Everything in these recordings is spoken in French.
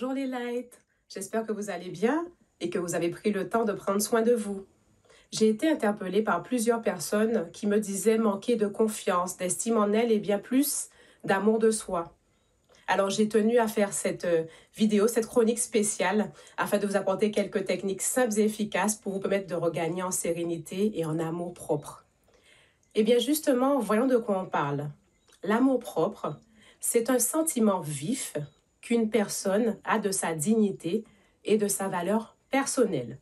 Bonjour les lights, j'espère que vous allez bien et que vous avez pris le temps de prendre soin de vous. J'ai été interpellée par plusieurs personnes qui me disaient manquer de confiance, d'estime en elles et bien plus d'amour de soi. Alors j'ai tenu à faire cette vidéo, cette chronique spéciale afin de vous apporter quelques techniques simples et efficaces pour vous permettre de regagner en sérénité et en amour propre. Eh bien justement, voyons de quoi on parle. L'amour propre, c'est un sentiment vif qu'une personne a de sa dignité et de sa valeur personnelle.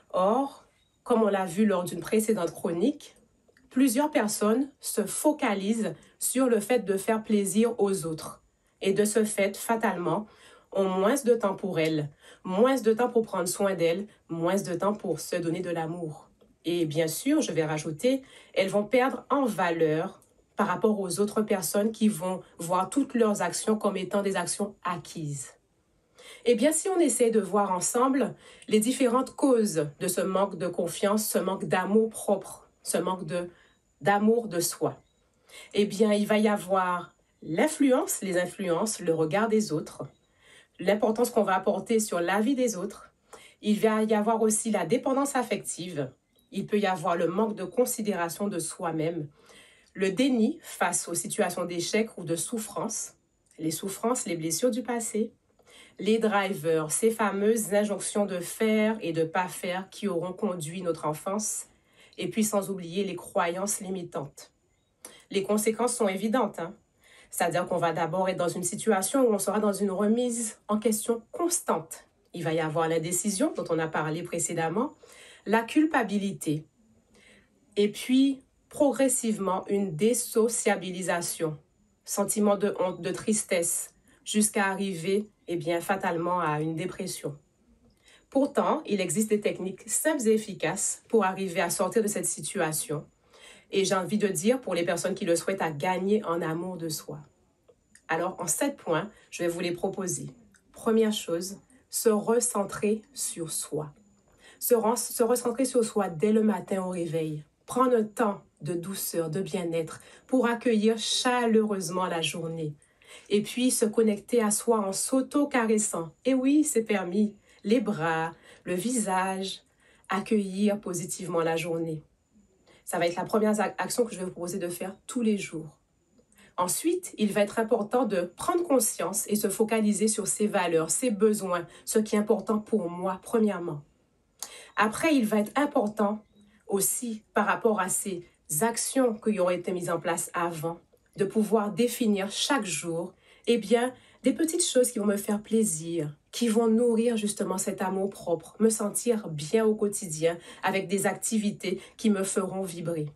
Or, comme on l'a vu lors d'une précédente chronique, plusieurs personnes se focalisent sur le fait de faire plaisir aux autres et de ce fait, fatalement, ont moins de temps pour elles, moins de temps pour prendre soin d'elles, moins de temps pour se donner de l'amour. Et bien sûr, je vais rajouter, elles vont perdre en valeur par rapport aux autres personnes qui vont voir toutes leurs actions comme étant des actions acquises. Eh bien, si on essaie de voir ensemble les différentes causes de ce manque de confiance, ce manque d'amour propre, ce manque d'amour de soi, eh bien, il va y avoir l'influence, les influences, le regard des autres, l'importance qu'on va apporter sur la vie des autres. Il va y avoir aussi la dépendance affective. Il peut y avoir le manque de considération de soi-même, le déni face aux situations d'échec ou de souffrance, les souffrances, les blessures du passé, les drivers, ces fameuses injonctions de faire et de ne pas faire qui auront conduit notre enfance, et puis sans oublier les croyances limitantes. Les conséquences sont évidentes, C'est-à-dire qu'on va d'abord être dans une situation où on sera dans une remise en question constante. Il va y avoir l'indécision dont on a parlé précédemment, la culpabilité, et puis progressivement une désociabilisation, sentiment de honte, de tristesse, jusqu'à arriver, fatalement à une dépression. Pourtant, il existe des techniques simples et efficaces pour arriver à sortir de cette situation. Et j'ai envie de dire, pour les personnes qui le souhaitent, à gagner en amour de soi. Alors, en 7 points, je vais vous les proposer. Première chose, se recentrer sur soi. Se recentrer sur soi dès le matin au réveil. Prendre un temps de douceur, de bien-être pour accueillir chaleureusement la journée. Et puis se connecter à soi en s'auto-caressant. Et oui, c'est permis. Les bras, le visage, accueillir positivement la journée. Ça va être la première action que je vais vous proposer de faire tous les jours. Ensuite, il va être important de prendre conscience et se focaliser sur ses valeurs, ses besoins, ce qui est important pour moi, premièrement. Après, il va être important aussi par rapport à ces actions qui auraient été mises en place avant, de pouvoir définir chaque jour, des petites choses qui vont me faire plaisir, qui vont nourrir justement cet amour propre, me sentir bien au quotidien avec des activités qui me feront vibrer.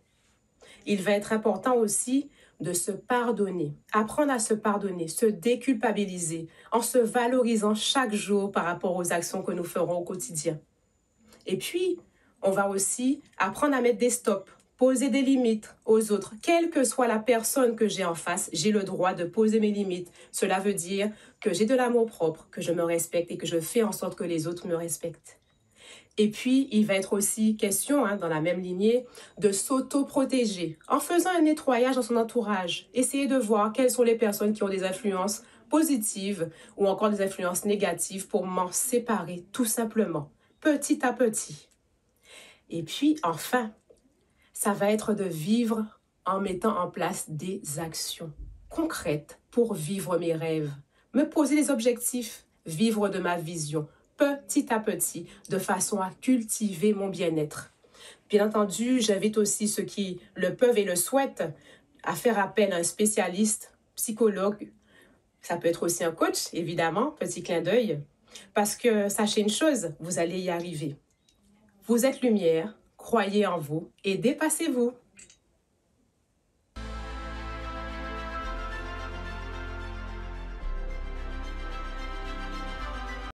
Il va être important aussi de se pardonner, apprendre à se pardonner, se déculpabiliser en se valorisant chaque jour par rapport aux actions que nous ferons au quotidien. Et puis, on va aussi apprendre à mettre des stops, poser des limites aux autres. Quelle que soit la personne que j'ai en face, j'ai le droit de poser mes limites. Cela veut dire que j'ai de l'amour propre, que je me respecte et que je fais en sorte que les autres me respectent. Et puis, il va être aussi question, dans la même lignée, de s'auto-protéger en faisant un nettoyage dans son entourage. Essayez de voir quelles sont les personnes qui ont des influences positives ou encore des influences négatives pour m'en séparer tout simplement, petit à petit. Et puis, enfin, ça va être de vivre en mettant en place des actions concrètes pour vivre mes rêves, me poser des objectifs, vivre de ma vision, petit à petit, de façon à cultiver mon bien-être. Bien entendu, j'invite aussi ceux qui le peuvent et le souhaitent à faire appel à un spécialiste, psychologue. Ça peut être aussi un coach, évidemment, petit clin d'œil. Parce que sachez une chose, vous allez y arriver. Vous êtes lumière, croyez en vous et dépassez-vous.